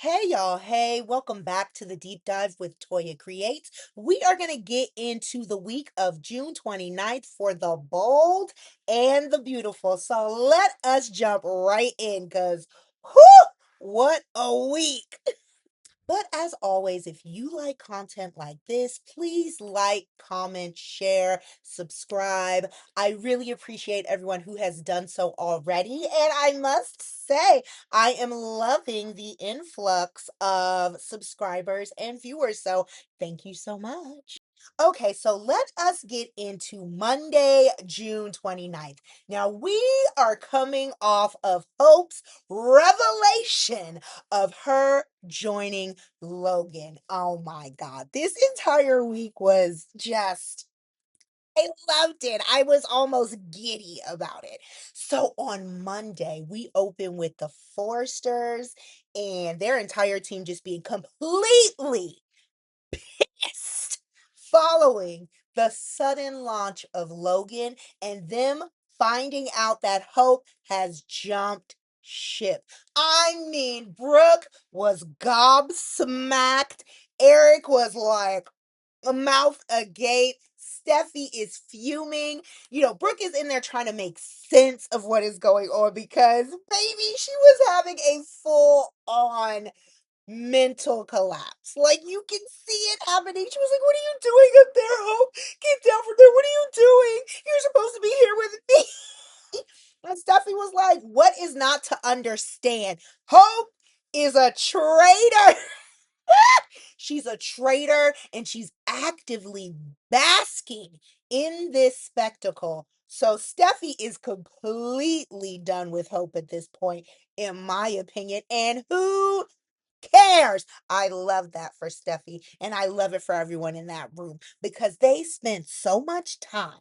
Hey y'all, hey, welcome back to the deep dive with Toya Creates. We are going to get into the week of June 29th for the bold and the beautiful. So let us jump right in because, whew, what a week! But as always, if you like content like this, please like, comment, share, subscribe. I really appreciate everyone who has done so already. And I must say, I am loving the influx of subscribers and viewers. So thank you so much. Okay, so let us get into Monday, June 29th. Now, we are coming off of Hope's revelation of her joining Logan. Oh my God. This entire week was just, I loved it. I was almost giddy about it. So on Monday, we open with the Forresters and their entire team just being completely pissed following the sudden launch of Logan and them finding out that Hope has jumped ship. I mean, Brooke was gobsmacked. Eric was like a mouth agape. Steffi is fuming. Brooke is in there trying to make sense of what is going on because, baby, she was having a full on mental collapse. Like you can see it happening. She was like, "What are you doing up there, Hope? Get down from there. What are you doing? You're supposed to be here with me." And Stephanie was like, "What is not to understand? Hope is a traitor." She's a traitor and she's actively basking in this spectacle. So Steffi is completely done with Hope at this point, in my opinion. And who cares? I love that for Steffi, and I love it for everyone in that room because they spent so much time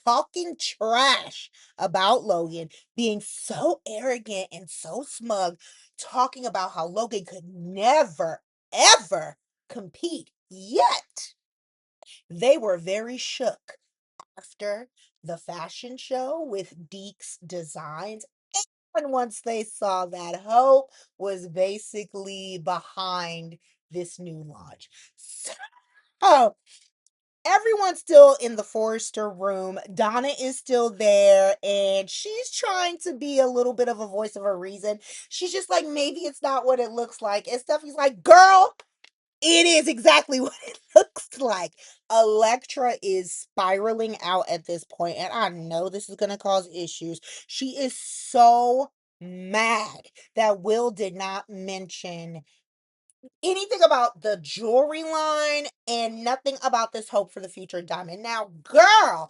talking trash about Logan, being so arrogant and so smug, talking about how Logan could never, ever compete. Yet they were very shook after the fashion show with Deke's designs. And once they saw that Hope was basically behind this new launch. So everyone's still in the Forrester room. Donna is still there and she's trying to be a little bit of a voice of a reason. She's just like, maybe it's not what it looks like. And Steffi's like, girl, it is exactly what it looks like. Electra is spiraling out at this point, and I know this is going to cause issues. She is so mad that Will did not mention anything about the jewelry line and nothing about this Hope for the Future diamond. Now, girl,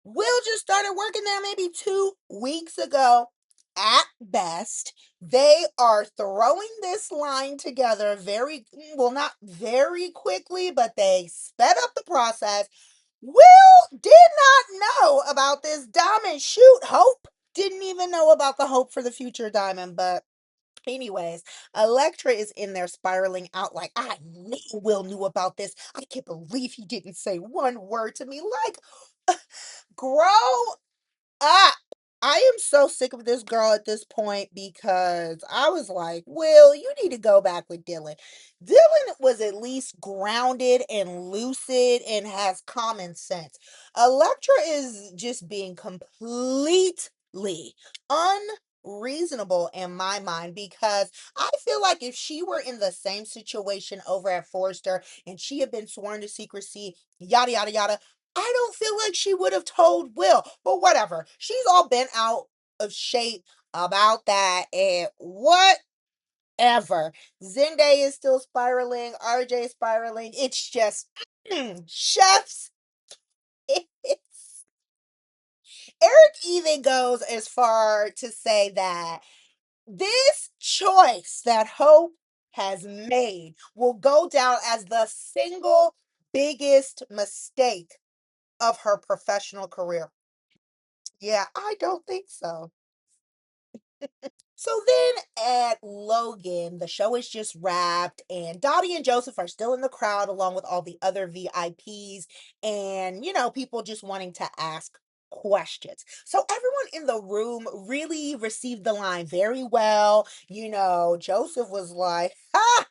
Will just started working there maybe 2 weeks ago at best. They are throwing this line together very, well, not very quickly, but they sped up the process. Will did not know about this diamond shoot. Hope didn't even know about the Hope for the Future diamond, but anyways, Electra is in there spiraling out like, I knew Will knew about this. I can't believe he didn't say one word to me. Like, grow up. I am so sick of this girl at this point because I was like, Will, you need to go back with Dylan. Dylan was at least grounded and lucid and has common sense. Electra is just being completely unreasonable in my mind because I feel like if she were in the same situation over at Forrester and she had been sworn to secrecy, yada, yada, yada, I don't feel like she would have told Will, but whatever. She's all bent out of shape about that and whatever. Zende is still spiraling, RJ is spiraling. It's just chefs. It's Eric even goes as far to say that this choice that Hope has made will go down as the single biggest mistake of her professional career. Yeah, I don't think so. So then at Logan, the show is just wrapped, and Dottie and Joseph are still in the crowd along with all the other VIPs, and people just wanting to ask questions. So everyone in the room really received the line very well. Joseph was like, ha!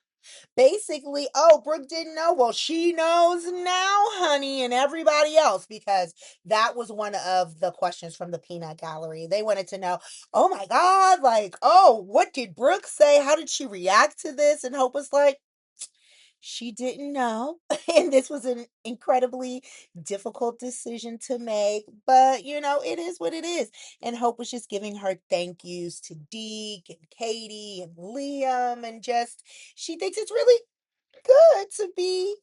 Basically, oh, Brooke didn't know. Well, she knows now, honey, and everybody else, because that was one of the questions from the peanut gallery. They wanted to know, oh my God, like, oh, what did Brooke say? How did she react to this? And Hope was like, she didn't know. And this was an incredibly difficult decision to make. But, it is what it is. And Hope was just giving her thank yous to Deke and Katie and Liam. And just, she thinks it's really good to be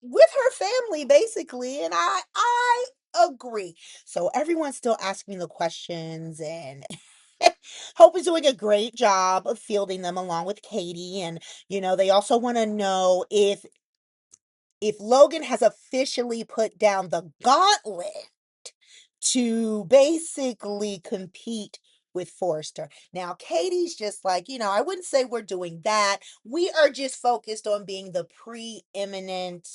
with her family, basically. And I agree. So everyone's still asking the questions, and Hope is doing a great job of fielding them along with Katie. And they also want to know if Logan has officially put down the gauntlet to basically compete with Forrester. Now, Katie's just like, I wouldn't say we're doing that. We are just focused on being the preeminent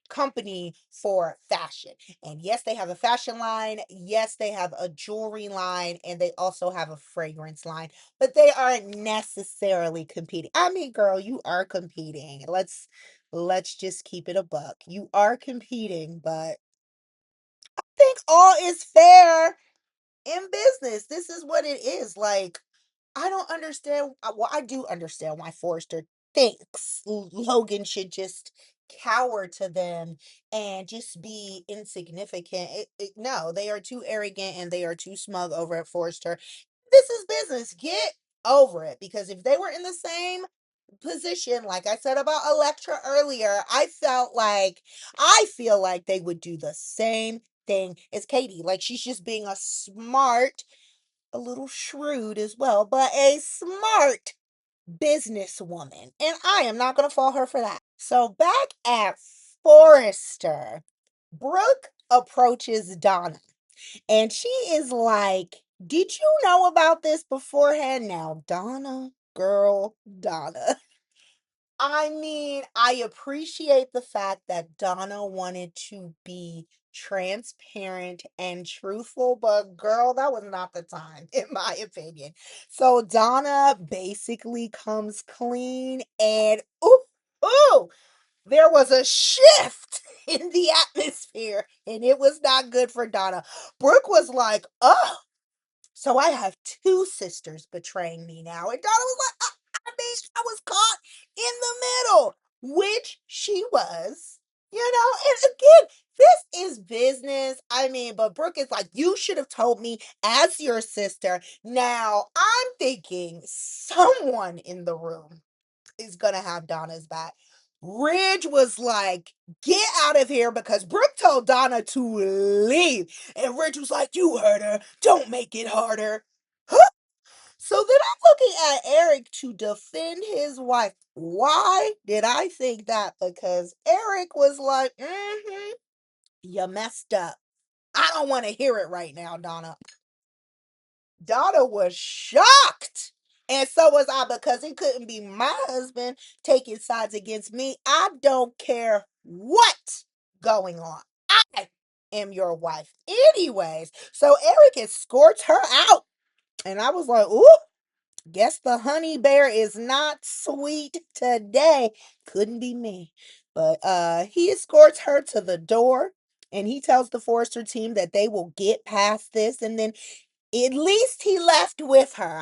company for fashion. And yes, they have a fashion line. Yes, they have a jewelry line, and they also have a fragrance line, but they aren't necessarily competing. I mean, girl, you are competing. Let's just keep it a buck. You are competing, but I think all is fair in business. This is what it is. Like, I don't understand. Well, I do understand why Forrester thinks Logan should just cower to them and just be insignificant. No, they are too arrogant and they are too smug over at Forrester. This is business. Get over it. Because if they were in the same position, like I said about Electra earlier, I feel like they would do the same thing as Katie. Like, she's just being a little shrewd as well, but a smart businesswoman. And I am not going to fault her for that. So back at Forrester, Brooke approaches Donna and she is like, did you know about this beforehand? Now, Donna, girl, Donna. I mean, I appreciate the fact that Donna wanted to be transparent and truthful, but girl, that was not the time, in my opinion. So Donna basically comes clean, and ooh, there was a shift in the atmosphere, and it was not good for Donna. Brooke was like, oh, so I have two sisters betraying me now. And Donna was like, I mean, I was caught in the middle, which she was, and again, this is business. I mean, but Brooke is like, you should have told me as your sister. Now, I'm thinking someone in the room is gonna have Donna's back. Ridge was like, get out of here, because Brooke told Donna to leave. And Ridge was like, you heard her. Don't make it harder. Huh? So then I'm looking at Eric to defend his wife. Why did I think that? Because Eric was like, you messed up. I don't want to hear it right now, Donna. Donna was shocked. And so was I, because it couldn't be my husband taking sides against me. I don't care what's going on. I am your wife. Anyways, so Eric escorts her out. And I was like, ooh, guess the honey bear is not sweet today. Couldn't be me. But he escorts her to the door, and he tells the Forrester team that they will get past this, and then at least he left with her.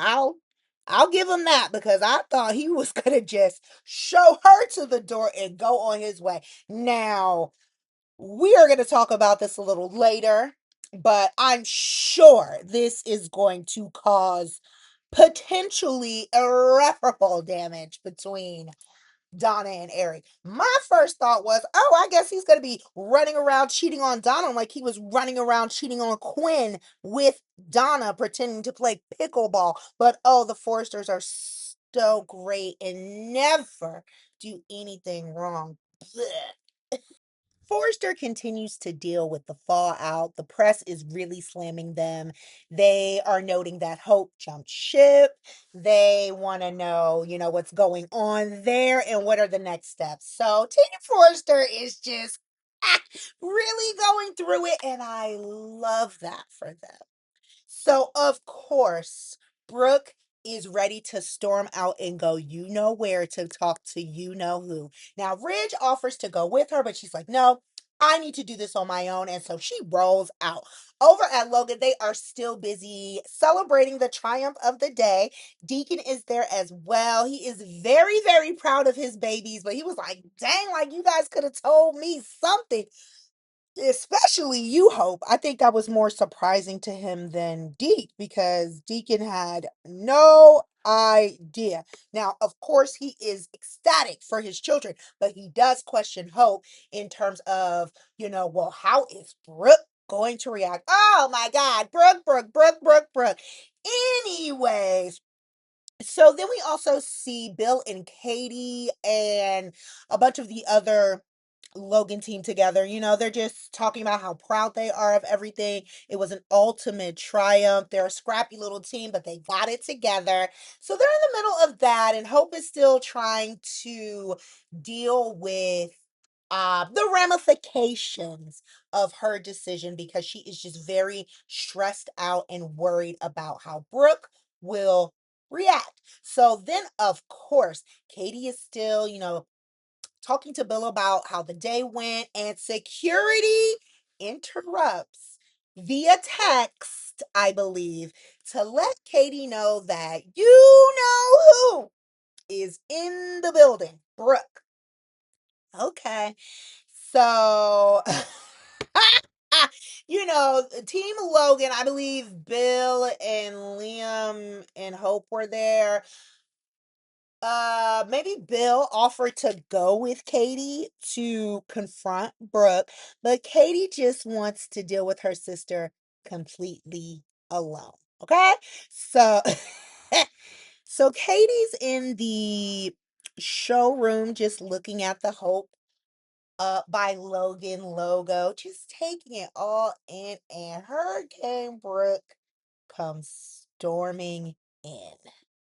I'll give him that, because I thought he was gonna just show her to the door and go on his way. Now, we are gonna talk about this a little later, but I'm sure this is going to cause potentially irreparable damage between Donna and Eric. My first thought was, oh, I guess he's going to be running around cheating on Donna like he was running around cheating on Quinn with Donna, pretending to play pickleball. But oh, the Forresters are so great and never do anything wrong. Blech. Forrester continues to deal with the fallout. The press is really slamming them. They are noting that Hope jumped ship. They want to know, what's going on there and what are the next steps. So Tina Forrester is just really going through it, and I love that for them. So, of course, Brooke is ready to storm out and go, you know where, to talk to you know who. Now, Ridge offers to go with her, but she's like, no, I need to do this on my own. And so she rolls out. Over at Logan, they are still busy celebrating the triumph of the day. Deacon is there as well. He is very, very proud of his babies, but he was like, dang, like you guys could have told me something. Especially you, Hope. I think that was more surprising to him than Deke because Deacon had no idea. Now, of course, he is ecstatic for his children, but he does question Hope in terms of, well, how is Brooke going to react? Oh my God, Brooke, Brooke, Brooke, Brooke, Brooke. Anyways, so then we also see Bill and Katie and a bunch of the other Logan team together. They're just talking about how proud they are of everything. It was an ultimate triumph. They're a scrappy little team, but they got it together. So they're in the middle of that, and Hope is still trying to deal with the ramifications of her decision because she is just very stressed out and worried about how Brooke will react. So then, of course, Katie is still, talking to Bill about how the day went, and security interrupts via text, I believe, to let Katie know that you know who is in the building. Brooke. Okay. So, Team Logan, I believe Bill and Liam and Hope were there. Maybe Bill offered to go with Katie to confront Brooke, but Katie just wants to deal with her sister completely alone. Okay? So so Katie's in the showroom just looking at the Hope by Logan logo, just taking it all in, and Hurricane Brooke comes storming in.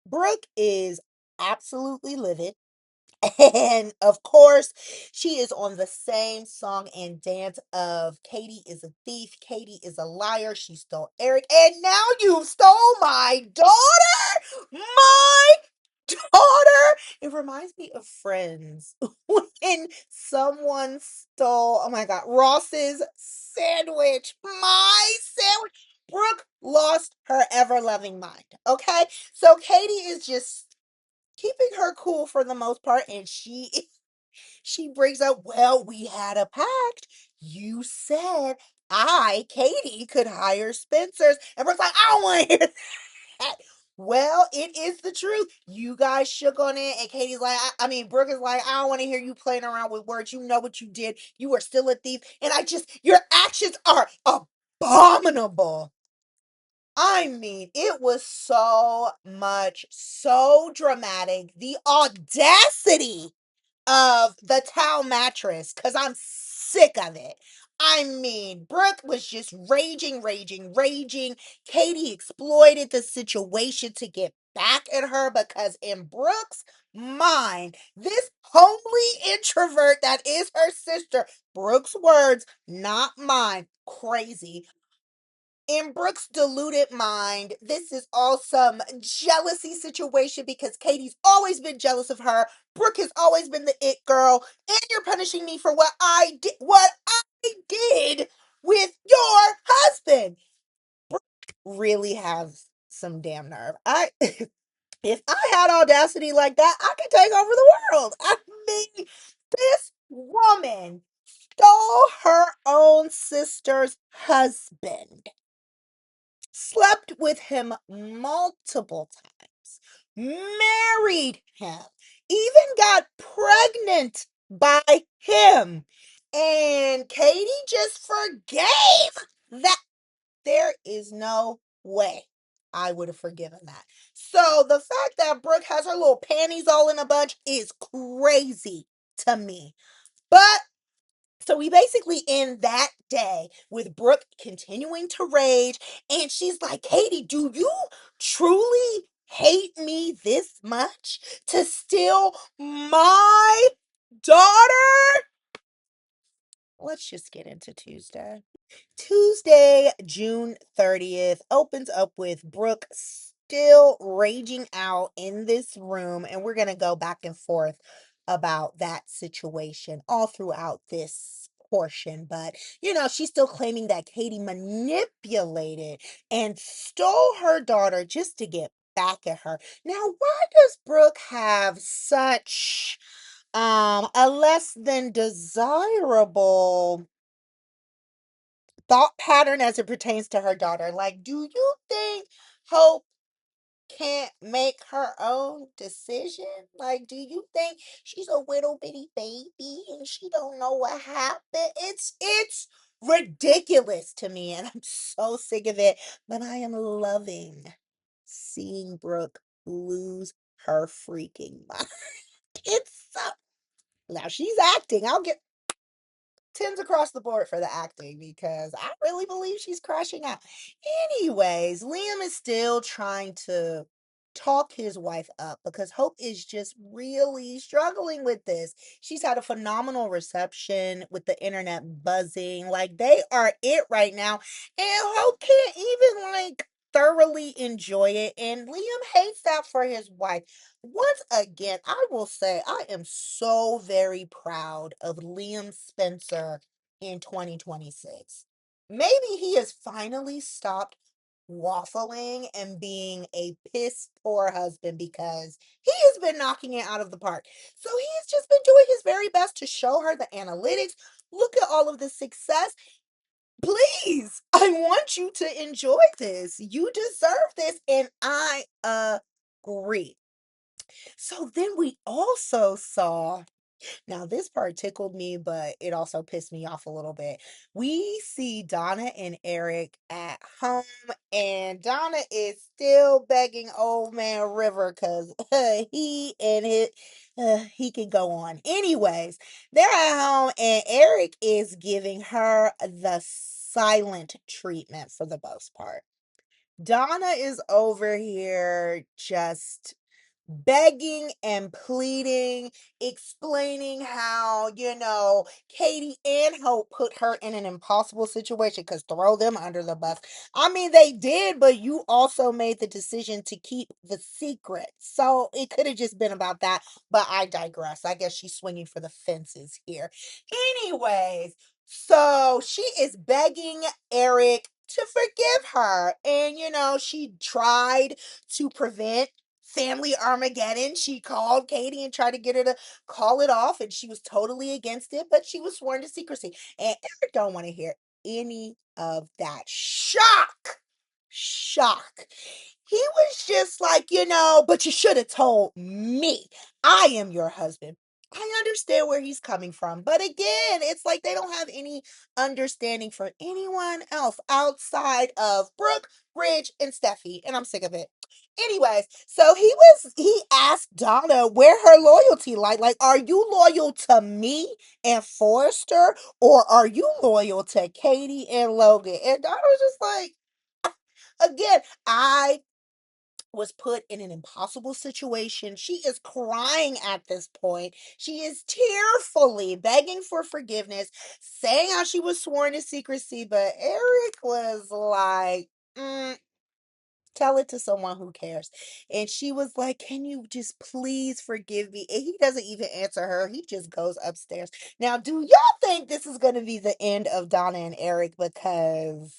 Brooke is absolutely livid. And of course, she is on the same song and dance of Katie is a thief, Katie is a liar, she stole Eric, and now you stole my daughter! My daughter! It reminds me of Friends when someone stole, oh my God, Ross's sandwich. My sandwich. Brooke lost her ever loving mind. Okay? So Katie is just keeping her cool for the most part, and she brings up, well, we had a pact. You said Katie, could hire Spencer's. And Brooke's like, I don't want to hear that. Well, it is the truth. You guys shook on it, and Katie's like, Brooke is like, I don't want to hear you playing around with words. You know what you did. You are still a thief, and your actions are abominable. It was so much, so dramatic. The audacity of the towel mattress, because I'm sick of it. Brooke was just raging, raging, raging. Katie exploited the situation to get back at her because, in Brooke's mind, this homely introvert that is her sister, Brooke's words, not mine, crazy, in Brooke's deluded mind, this is all some jealousy situation because Katie's always been jealous of her. Brooke has always been the it girl, and you're punishing me for what I did with your husband. Brooke really has some damn nerve. If I had audacity like that, I could take over the world. This woman stole her own sister's husband, slept with him multiple times, married him, even got pregnant by him. And Katie just forgave that. There is no way I would have forgiven that. So the fact that Brooke has her little panties all in a bunch is crazy to me. But so we basically end that day with Brooke continuing to rage. And she's like, Katie, do you truly hate me this much to steal my daughter? let's just get into Tuesday. Tuesday, June 30th, opens up with Brooke still raging out in this room, and we're going to go back and forth about that situation all throughout this portion. But, she's still claiming that Katie manipulated and stole her daughter just to get back at her. Now, why does Brooke have such a less than desirable thought pattern as it pertains to her daughter? Like, do you think Hope can't make her own decision? Like, do you think she's a little bitty baby and she don't know what happened? It's ridiculous to me, and I'm so sick of it. But I am loving seeing Brooke lose her freaking mind. It's so now she's acting. I'll get tens across the board for the acting because I really believe she's crashing out. Anyways, Liam is still trying to talk his wife up because Hope is just really struggling with this. She's had a phenomenal reception with the internet buzzing. Like they are it right now. And Hope can't even thoroughly enjoy it. And Liam hates that for his wife. Once again, I will say I am so very proud of Liam Spencer in 2026. Maybe he has finally stopped waffling and being a piss poor husband because he has been knocking it out of the park. So he has just been doing his very best to show her the analytics. Look at all of the success. Please, I want you to enjoy this. You deserve this, and I agree. So then we also saw, now this part tickled me, but it also pissed me off a little bit. We see Donna and Eric at home, and Donna is still begging old man River because he and he can go on. Anyways, they're at home, and Eric is giving her the silent treatment for the most part. Donna is over here just begging and pleading, explaining how, Katie and Hope put her in an impossible situation because throw them under the bus. I mean, they did, but you also made the decision to keep the secret. So it could have just been about that, but I digress. I guess she's swinging for the fences here. Anyways, so she is begging Eric to forgive her. And, she tried to prevent family Armageddon. She called Katie and tried to get her to call it off, and she was totally against it, but she was sworn to secrecy. And Eric don't want to hear any of that. Shock! Shock. He was just like, but you should have told me. I am your husband. I understand where he's coming from. But again, it's like they don't have any understanding for anyone else outside of Brooke, Ridge, and Steffi. And I'm sick of it. Anyways, so he asked Donna where her loyalty lied. Like, are you loyal to me and Forrester, or are you loyal to Katie and Logan? And Donna was just like, again, I was put in an impossible situation. She is crying at this point. She is tearfully begging for forgiveness, saying how she was sworn to secrecy, but Eric was like, tell it to someone who cares. And she was like, can you just please forgive me? And he doesn't even answer her. He just goes upstairs. Now, do y'all think this is going to be the end of Donna and Eric? Because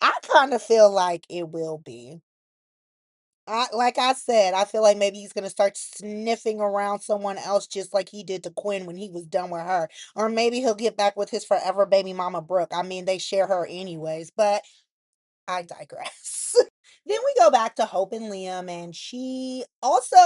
I kind of feel like it will be. Like I said, I feel like maybe he's gonna start sniffing around someone else just like he did to Quinn when he was done with her. Or maybe he'll get back with his forever baby mama Brooke. I mean, they share her anyways, but I digress. Then we go back to Hope and Liam, and she also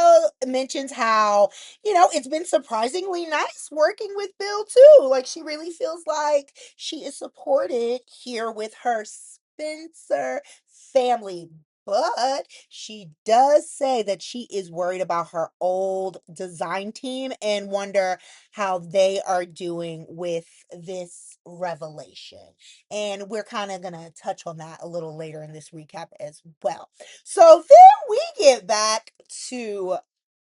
mentions how, it's been surprisingly nice working with Bill too. Like, she really feels like she is supported here with her Spencer family. But she does say that she is worried about her old design team and wonder how they are doing with this revelation. And we're kind of going to touch on that a little later in this recap as well. So then we get back to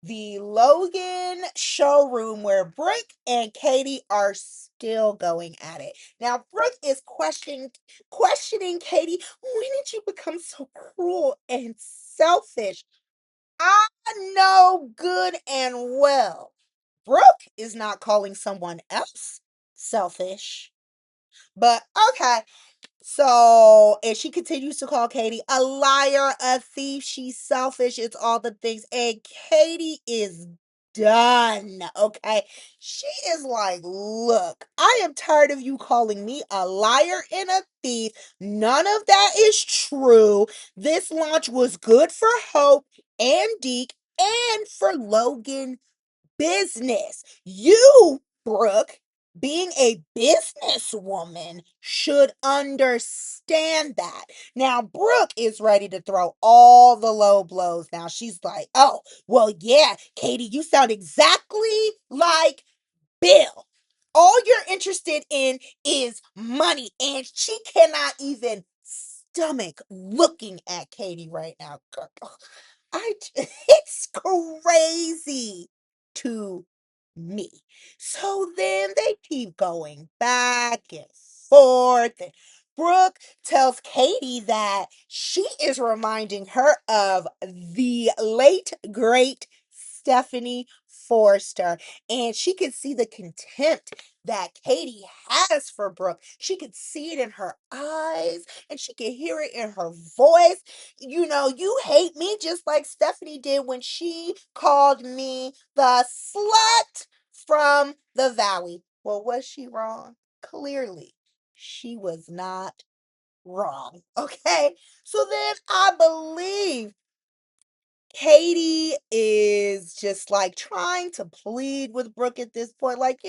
the Logan showroom where Brooke and Katie are still going at it. Now, Brooke is questioning Katie. When did you become so cruel and selfish? I know good and well. Brooke is not calling someone else selfish. But okay, so, and she continues to call Katie a liar, a thief. She's selfish. It's all the things. And Katie is done. Okay. She is like, look, I am tired of you calling me a liar and a thief. None of that is true. This launch was good for Hope and Deke and for Logan business. You, Brooke, being a businesswoman, should understand that. Now, Brooke is ready to throw all the low blows. Now, she's like, oh, well, yeah, Katie, you sound exactly like Bill. All you're interested in is money, and she cannot even stomach looking at Katie right now. It's crazy to me. So then they keep going back and forth. And Brooke tells Katie that she is reminding her of the late, great Stephanie Forrester. And she can see the contempt that Katie has for Brooke. She could see it in her eyes and she could hear it in her voice. You know, you hate me just like Stephanie did when she called me the slut from the valley. Well, was she wrong? Clearly, she was not wrong. Okay. So then I believe Katie is just like trying to plead with Brooke at this point. Like,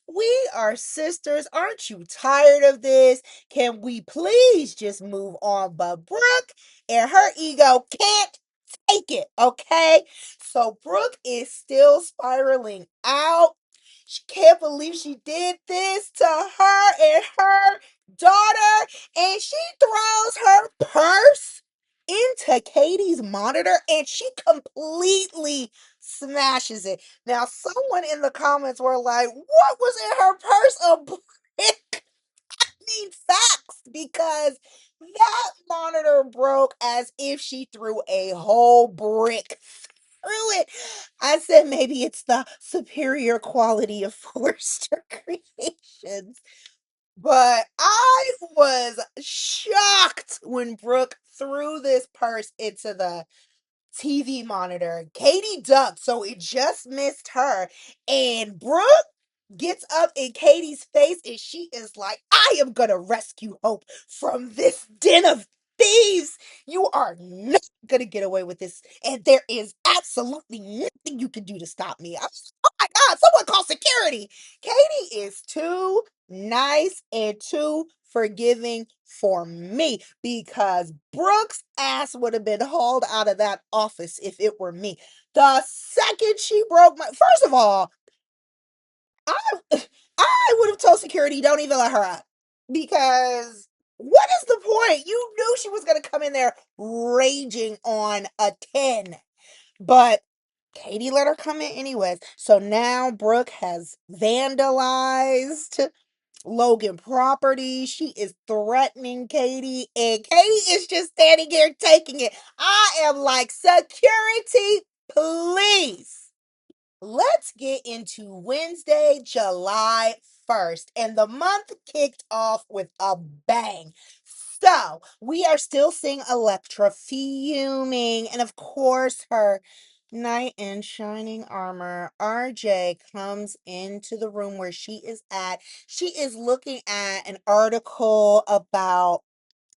we are sisters. Aren't you tired of this? Can we please just move on? But Brooke and her ego can't take it. Okay. So Brooke is still spiraling out. She can't believe she did this to her and her daughter. And she throws her purse into Katie's monitor and she completely smashes it. Now, someone in the comments were like, what was in her purse? A brick? Need facts because that monitor broke as if she threw a whole brick through it. I said maybe it's the superior quality of Forrester Creations. But I was shocked when Brooke threw this purse into the TV monitor. Katie ducked, so it just missed her. And Brooke gets up in Katie's face and she is like, I am going to rescue Hope from this den of thieves. You are not going to get away with this. And there is absolutely nothing you can do to stop me. Oh my God, someone call security. Katie is too nice and too forgiving for me because Brooke's ass would have been hauled out of that office if it were me. The second she broke my, first of all, I I would have told security, don't even let her out. Because what is the point? You knew she was gonna come in there raging on a 10. But Katie let her come in anyways. So now Brooke has vandalized Logan property. She is threatening Katie, and Katie is just standing here taking it. I am like, security, please. Let's get into Wednesday, July 1st. And the month kicked off with a bang. So we are still seeing Electra fuming. And of course, her knight in shining armor, RJ, comes into the room where she is at. She is looking at an article about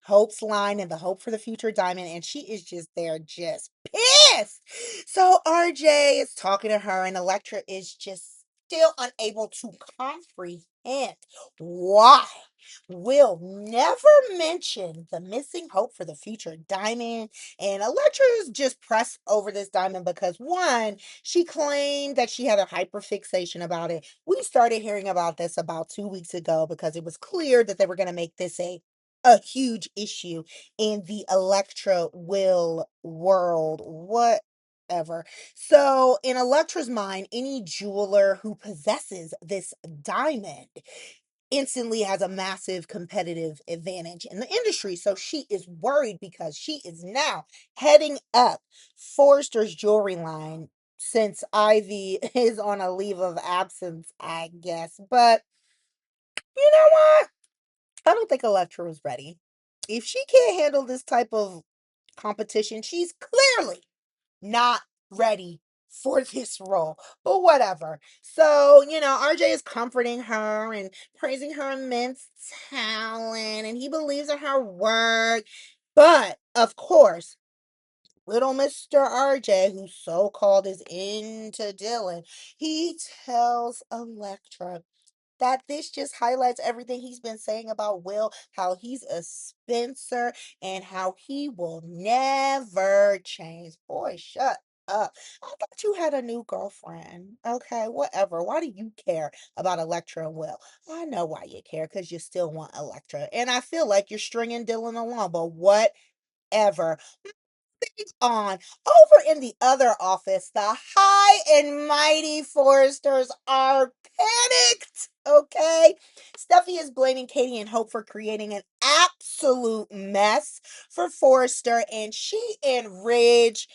Hope's line and the Hope for the Future diamond, and she is just there, just pissed. So RJ is talking to her, and Electra is just still unable to comprehend why Will never mention the missing Hope for the Future diamond. And Electra is just pressed over this diamond because one, she claimed that she had a hyperfixation about it. We started hearing about this about 2 weeks ago because it was clear that they were going to make this a huge issue in the Electra Will world. What whatever. So, in Electra's mind, any jeweler who possesses this diamond instantly has a massive competitive advantage in the industry. So she is worried because she is now heading up Forrester's jewelry line since Ivy is on a leave of absence, I guess. But you know what? I don't think Electra was ready. If she can't handle this type of competition, she's clearly not ready for this role, but whatever. So, RJ is comforting her and praising her immense talent, and he believes in her work. But, of course, little Mr. RJ, who so called is into Dylan, he tells Electra that this just highlights everything he's been saying about Will, how he's a Spencer and how he will never change. Boy, shut up. I thought you had a new girlfriend. Okay, whatever. Why do you care about Electra and Will? I know why you care, because you still want Electra. And I feel like you're stringing Dylan along, but whatever on. Over in the other office, the high and mighty Forresters are panicked. Okay. Steffi is blaming Katie and Hope for creating an absolute mess for Forrester, and she and Ridge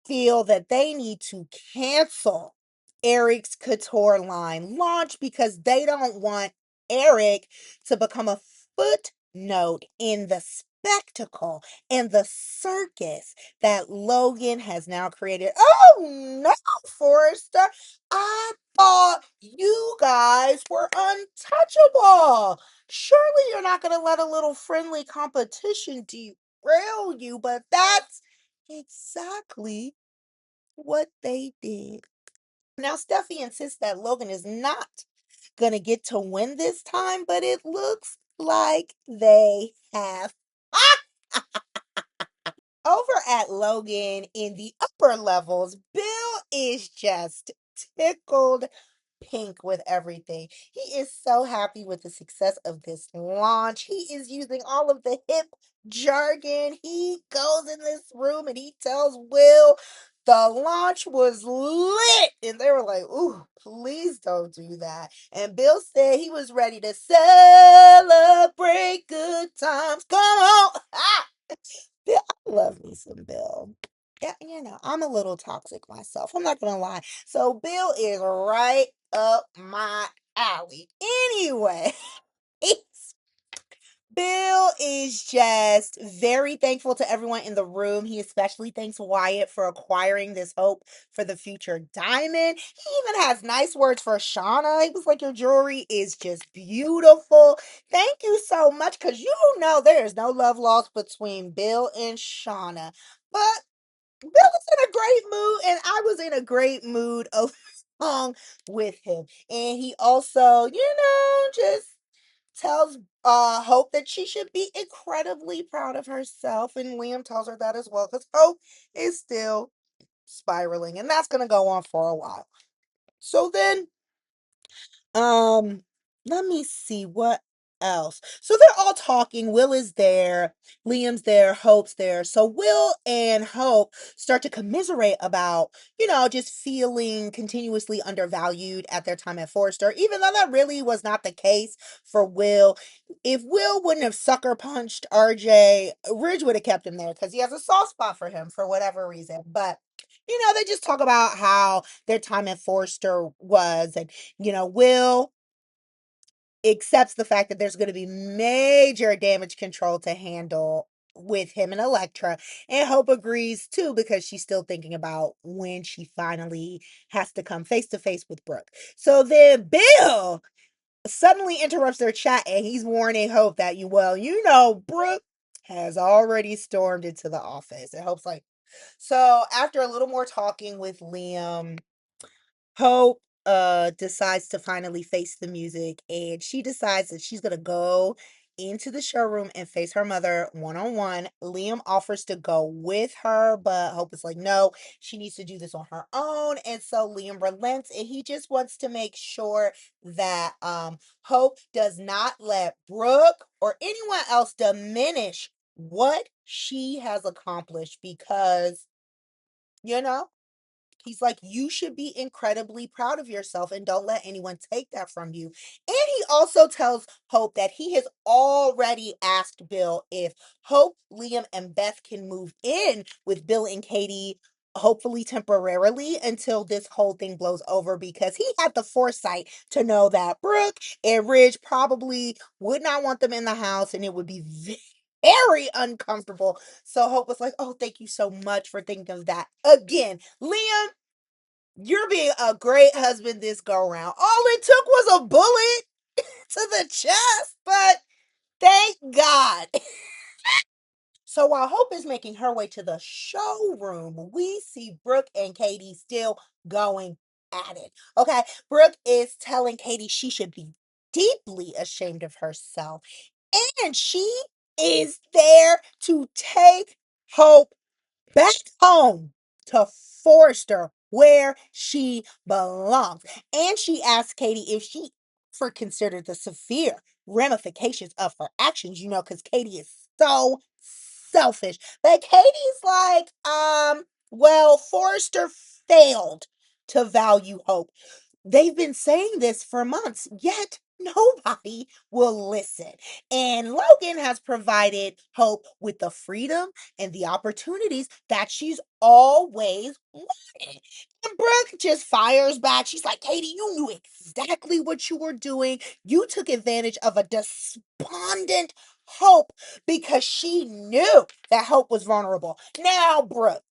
feel that they need to cancel Eric's couture line launch because they don't want Eric to become a footnote in the spectacle and the circus that Logan has now created. Oh no, Forrester. I thought you guys were untouchable. Surely you're not going to let a little friendly competition derail you, but that's exactly what they did. Now, Steffi insists that Logan is not going to get to win this time, but it looks like they have. Over at Logan in the upper levels, Bill is just tickled pink with everything. He is so happy with the success of this launch. He is using all of the hip jargon. He goes in this room and he tells Will the launch was lit. And they were like, ooh, please don't do that. And Bill said he was ready to celebrate good times. Come on. Bill, I love me some Bill. Yeah, I'm a little toxic myself. I'm not gonna lie. So Bill is right up my alley. Anyway, Bill is just very thankful to everyone in the room. He especially thanks Wyatt for acquiring this hope for the future diamond. He even has nice words for Shauna. He was like, your jewelry is just beautiful. Thank you so much, because there is no love lost between Bill and Shauna. But Bill was in a great mood, and I was in a great mood along with him. And he also, just tells Hope that she should be incredibly proud of herself. And Liam tells her that as well, because Hope is still spiraling, and that's gonna go on for a while. So then um, let me see what else. So they're all talking. Will is there, Liam's there, Hope's there. So Will and Hope start to commiserate about, just feeling continuously undervalued at their time at Forrester, even though that really was not the case for Will. If Will wouldn't have sucker punched RJ, Ridge would have kept him there because he has a soft spot for him for whatever reason. But they just talk about how their time at Forrester was, and Will accepts the fact that there's going to be major damage control to handle with him and Electra. And Hope agrees too, because she's still thinking about when she finally has to come face to face with Brooke. So then Bill suddenly interrupts their chat, and he's warning Hope that Brooke has already stormed into the office. And Hope's like, so after a little more talking with Liam, Hope decides to finally face the music, and she decides that she's gonna go into the showroom and face her mother one on one. Liam offers to go with her, but Hope is like, no, she needs to do this on her own. And so Liam relents, and he just wants to make sure that Hope does not let Brooke or anyone else diminish what she has accomplished, because you know He's like, you should be incredibly proud of yourself and don't let anyone take that from you. And he also tells Hope that he has already asked Bill if Hope, Liam, and Beth can move in with Bill and Katie, hopefully temporarily until this whole thing blows over, because he had the foresight to know that Brooke and Ridge probably would not want them in the house and it would be very uncomfortable. So Hope was like, oh, thank you so much for thinking of that. Again, Liam, you're being a great husband this go round. All it took was a bullet to the chest, but thank God. So while Hope is making her way to the showroom, we see Brooke and Katie still going at it. Okay, Brooke is telling Katie she should be deeply ashamed of herself, and she is there to take Hope back home to Forrester where she belongs. And she asked Katie if she ever considered the severe ramifications of her actions, because Katie is so selfish. But Katie's like, well, Forrester failed to value Hope. They've been saying this for months, yet nobody will listen. And Logan has provided Hope with the freedom and the opportunities that she's always wanted. And Brooke just fires back. She's like, Katie, you knew exactly what you were doing. You took advantage of a despondent Hope because she knew that Hope was vulnerable. Now, Brooke,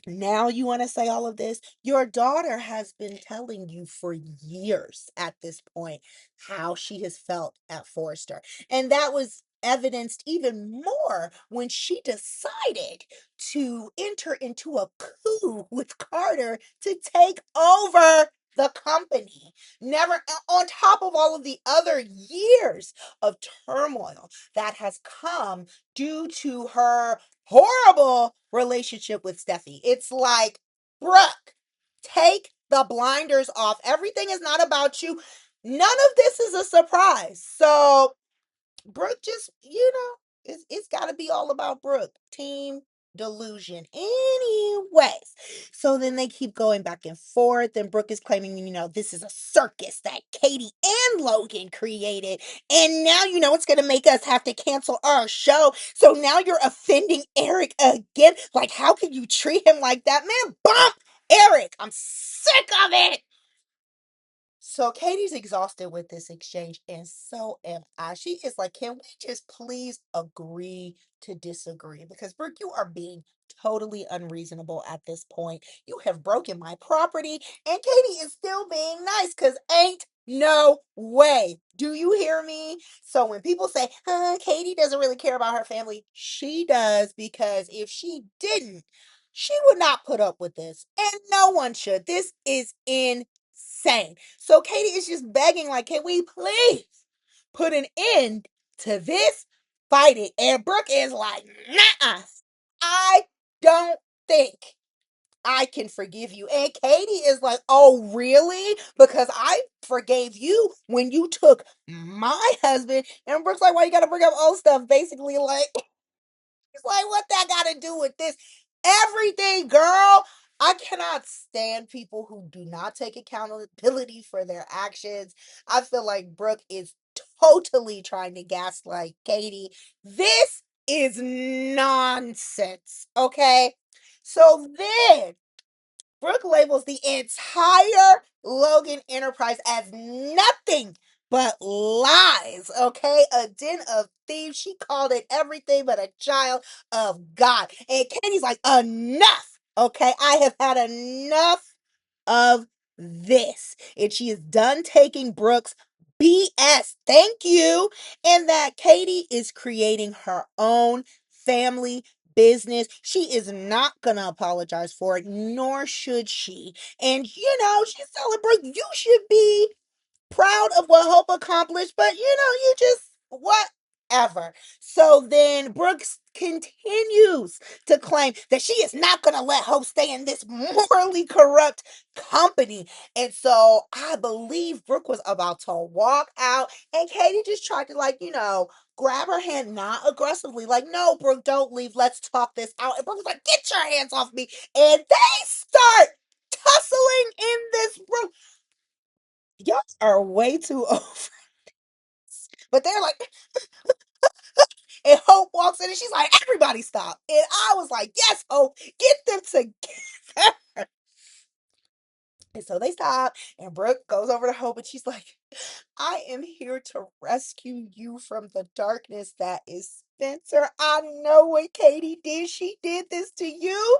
now you want to say all of this? Your daughter has been telling you for years at this point how she has felt at Forrester. And that was evidenced even more when she decided to enter into a coup with Carter to take over the company. Never on top of all of the other years of turmoil that has come due to her horrible relationship with Steffi. It's like, Brooke, take the blinders off. Everything is not about you. None of this is a surprise. So Brooke just, it's got to be all about Brooke. Team delusion. Anyways, so then they keep going back and forth, and Brooke is claiming, this is a circus that Katie and Logan created, and now it's going to make us have to cancel our show. So now you're offending Eric again. Like, how could you treat him like that? Man, bump Eric. I'm sick of it. So Katie's exhausted with this exchange, and so am I. She is like, can we just please agree to disagree? Because Brooke, you are being totally unreasonable at this point. You have broken my property, and Katie is still being nice because ain't no way. Do you hear me? So when people say, Katie doesn't really care about her family, she does, because if she didn't, she would not put up with this, and no one should. This is insane. So Katie is just begging, like, can we please put an end to this fighting? And Brooke is like, nah, I don't think I can forgive you. And Katie is like, oh, really? Because I forgave you when you took my husband. And Brooke's like, why you gotta bring up old stuff? Basically, like, it's like, what that got to do with this? Everything, girl. I cannot stand people who do not take accountability for their actions. I feel like Brooke is totally trying to gaslight Katie. This is nonsense, okay? So then Brooke labels the entire Logan enterprise as nothing but lies, okay? A den of thieves. She called it everything but a child of God. And Katie's like, enough, okay? I have had enough of this. And she is done taking Brooke's BS. Thank you. And that Katie is creating her own family business. She is not going to apologize for it, nor should she. And, she's telling Brooke, you should be proud of what Hope accomplished, but, you just, what? ever. So then Brooks continues to claim that she is not going to let Hope stay in this morally corrupt company. And so I believe Brooke was about to walk out, and Katie just tried to, like, grab her hand, not aggressively, like, no, Brooke, don't leave. Let's talk this out. And Brooke was like, get your hands off me. And they start tussling in this room. Y'all are way too over. But they're like, and Hope walks in and she's like, everybody stop. And I was like, yes, Hope, get them together. And so they stop, and Brooke goes over to Hope and she's like, I am here to rescue you from the darkness that is Spencer. I know what Katie did. She did this to you.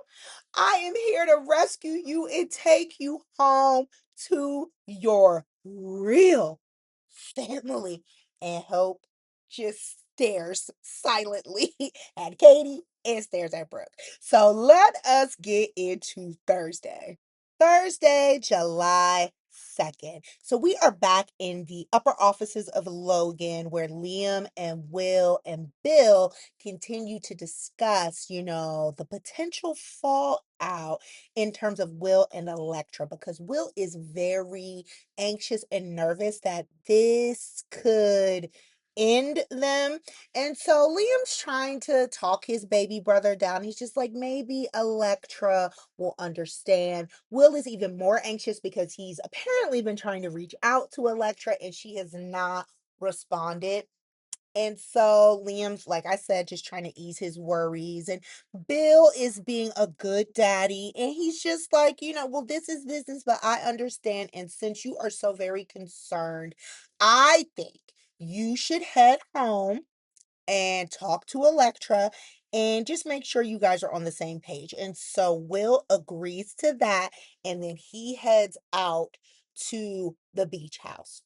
I am here to rescue you and take you home to your real family. And Hope just stares silently at Katie and stares at Brooke. So let us get into Thursday. Thursday, July 2nd. So we are back in the upper offices of Logan where Liam and Will and Bill continue to discuss, the potential fallout in terms of Will and Electra, because Will is very anxious and nervous that this could end them. And so Liam's trying to talk his baby brother down. He's just like, maybe Electra will understand. Will is even more anxious because he's apparently been trying to reach out to Electra and she has not responded. And so Liam's, like I said, just trying to ease his worries. And Bill is being a good daddy. And he's just like, well, this is business, but I understand. And since you are so very concerned, I think you should head home and talk to Electra and just make sure you guys are on the same page. And so Will agrees to that. And then he heads out to the beach house.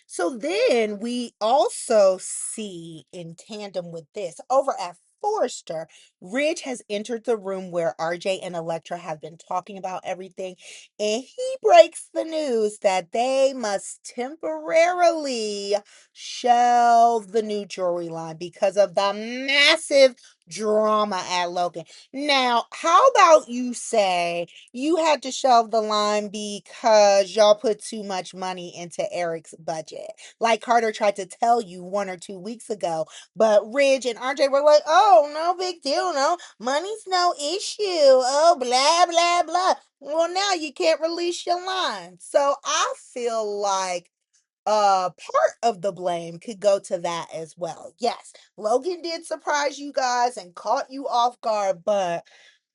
So then we also see in tandem with this over at Forrester, Ridge has entered the room where RJ and Electra have been talking about everything, and he breaks the news that they must temporarily shelve the new jewelry line because of the massive drama at Logan. Now, how about you say you had to shelve the line because y'all put too much money into Eric's budget, like Carter tried to tell you 1 or 2 weeks ago. But Ridge and RJ were like, oh, no big deal. No, money's no issue. Oh, blah, blah, blah. Well, now you can't release your line. So I feel like part of the blame could go to that as well. Yes, Logan did surprise you guys and caught you off guard, but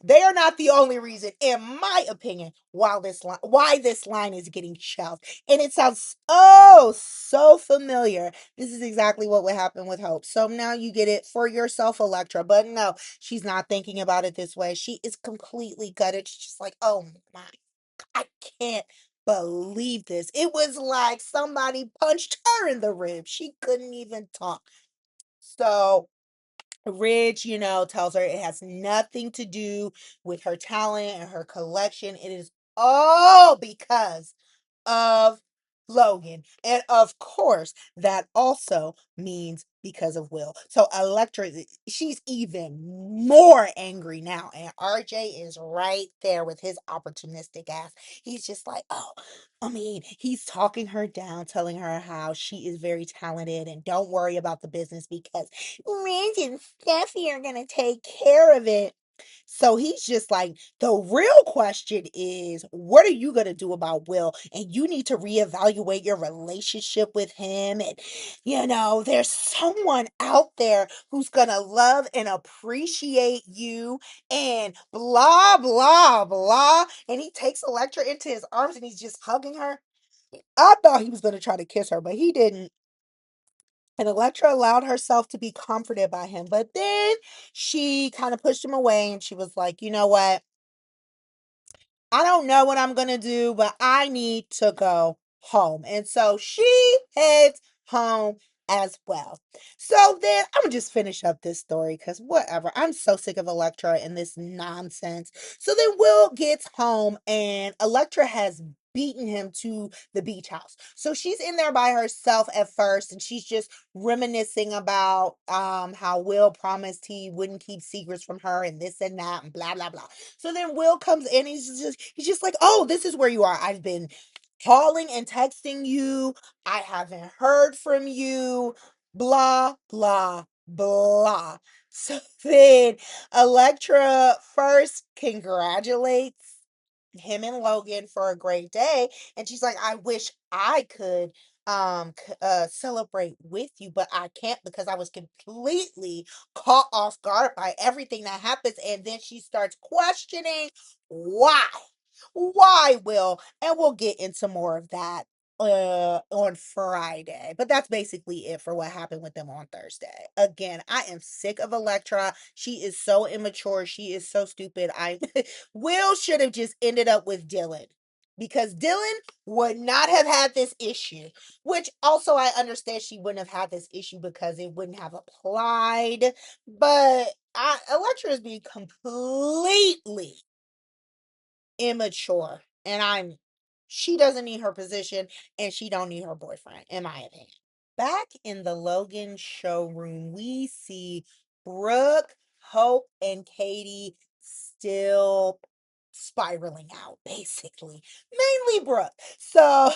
they are not the only reason, in my opinion, why this line is getting shelved. And it sounds so familiar. This is exactly what would happen with Hope. So now you get it for yourself, Electra. But no, she's not thinking about it this way. She is completely gutted. She's just like, oh my, I can't believe this. It was like somebody punched her in the ribs. She couldn't even talk. So Ridge, tells her it has nothing to do with her talent and her collection. It is all because of Logan. And of course, that also means because of Will. So Electra, she's even more angry now. And RJ is right there with his opportunistic ass. He's just like, oh, he's talking her down, telling her how she is very talented and don't worry about the business because Randy and Steffi are going to take care of it. So he's just like, the real question is, what are you going to do about Will? And you need to reevaluate your relationship with him. And, there's someone out there who's going to love and appreciate you and blah, blah, blah. And he takes Electra into his arms and he's just hugging her. I thought he was going to try to kiss her, but he didn't. And Electra allowed herself to be comforted by him. But then she kind of pushed him away and she was like, you know what? I don't know what I'm going to do, but I need to go home. And so she heads home as well. So then I'm going to just finish up this story because whatever. I'm so sick of Electra and this nonsense. So then Will gets home and Electra has beaten him to the beach house. So she's in there by herself at first, and she's just reminiscing about how Will promised he wouldn't keep secrets from her and this and that and blah blah blah. So then Will comes in, he's just like, "Oh, this is where you are. I've been calling and texting you. I haven't heard from you. Blah blah blah." So then Electra first congratulates him and Logan for a great day, and she's like, "I wish I could celebrate with you, but I can't because I was completely caught off guard by everything that happens." And then she starts questioning why. Why, Will? And we'll get into more of that on Friday. But that's basically it for what happened with them on Thursday. Again, I am sick of Electra. She is so immature. She is so stupid. I Will should have just ended up with Dylan, because Dylan would not have had this issue, which also I understand she wouldn't have had this issue because it wouldn't have applied. But Electra is being completely immature, and she doesn't need her position, and she don't need her boyfriend, in my opinion. Back in the Logan showroom, we see Brooke, Hope, and Katie still spiraling out, basically. Mainly Brooke. So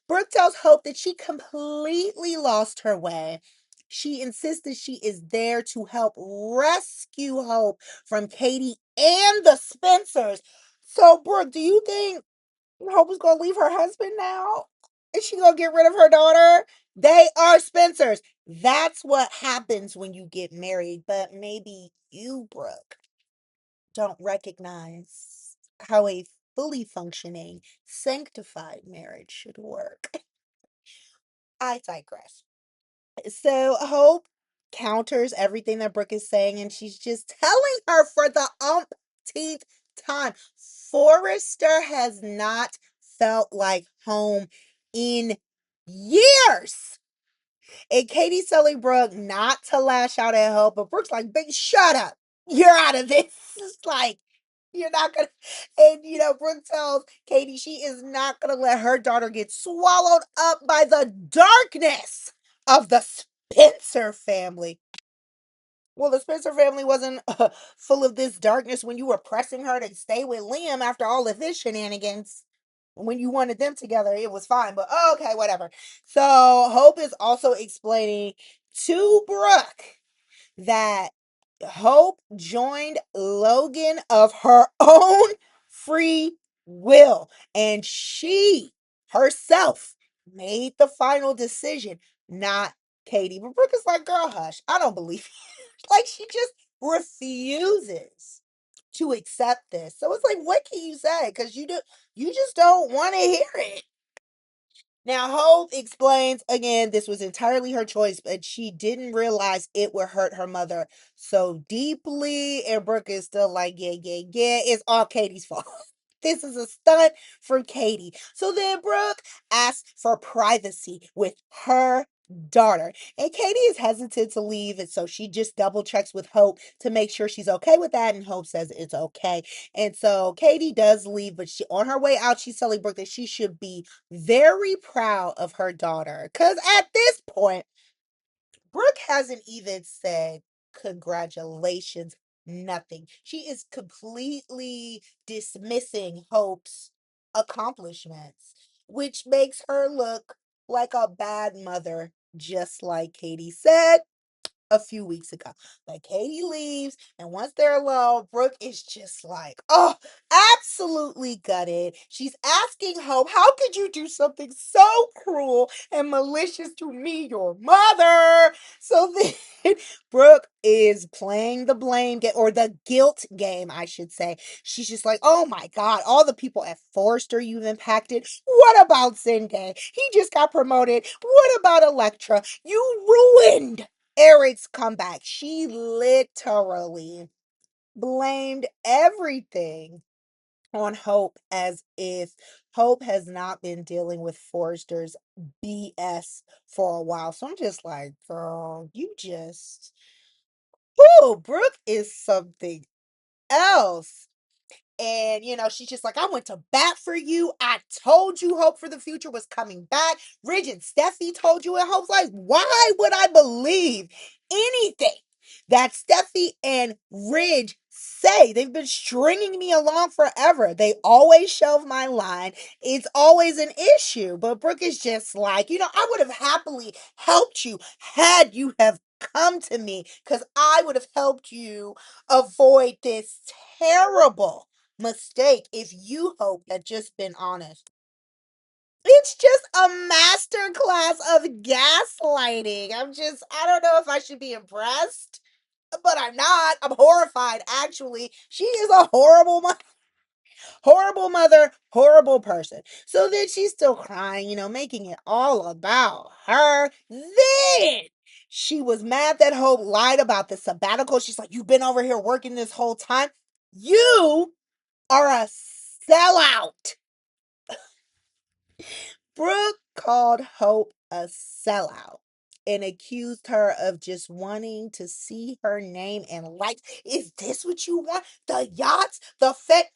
Brooke tells Hope that she completely lost her way. She insists that she is there to help rescue Hope from Katie and the Spencers. So, Brooke, do you think Hope is gonna leave her husband now? Is she gonna get rid of her daughter? They are Spencers. That's what happens when you get married. But maybe you, Brooke, don't recognize how a fully functioning, sanctified marriage should work. I digress. So Hope counters everything that Brooke is saying, and she's just telling her for the umpteenth time, Forrester has not felt like home in years. And Katie's telling Brooke not to lash out at Hope, but Brooke's like, "Big, shut up. You're out of this." It's like, you're not gonna. And Brooke tells Katie she is not gonna let her daughter get swallowed up by the darkness of the Spencer family. Well, the Spencer family wasn't full of this darkness when you were pressing her to stay with Liam after all of his shenanigans. When you wanted them together, it was fine, but okay, whatever. So Hope is also explaining to Brooke that Hope joined Logan of her own free will, and she herself made the final decision, not Katie. But Brooke is like, "Girl, hush. I don't believe you." Like, she just refuses to accept this. So it's like, what can you say? Because you just don't want to hear it. Now, Hope explains again, this was entirely her choice, but she didn't realize it would hurt her mother so deeply. And Brooke is still like, "Yeah, yeah, yeah, it's all Katie's fault." This is a stunt from Katie. So then Brooke asks for privacy with her daughter. And Katie is hesitant to leave. And so she just double checks with Hope to make sure she's okay with that. And Hope says it's okay. And so Katie does leave, but on her way out, she's telling Brooke that she should be very proud of her daughter. Because at this point, Brooke hasn't even said congratulations, nothing. She is completely dismissing Hope's accomplishments, which makes her look like a bad mother, just like Katie said a few weeks ago. But Katie leaves, and once they're alone, Brooke is just like, oh, absolutely gutted. She's asking Hope, "How could you do something so cruel and malicious to me, your mother?" So then Brooke is playing the blame game, or the guilt game, I should say. She's just like, "Oh my God, all the people at Forrester you've impacted. What about Zende? He just got promoted. What about Electra? You ruined Eric's comeback." She literally blamed everything on Hope, as if Hope has not been dealing with Forrester's BS for a while. So I'm just like, girl, you just, whoo, Brooke is something else. And, she's just like, I went to bat for you. I told you Hope for the future was coming back. Ridge and Steffi told you, and Hope's like, why would I believe anything that Steffi and Ridge say? They've been stringing me along forever. They always shelve my line. It's always an issue. But Brooke is just like, I would have happily helped you had you have come to me, because I would have helped you avoid this terrible mistake if you, Hope, had just been honest. It's just a master class of gaslighting. I don't know if I should be impressed, but I'm not. I'm horrified, actually. She is a horrible mother, horrible person. So then she's still crying, making it all about her. Then she was mad that Hope lied about the sabbatical. She's like, you've been over here working this whole time. You are a sellout. Brooke called Hope a sellout and accused her of just wanting to see her name and lights. Is this what you want? The yachts, the fed.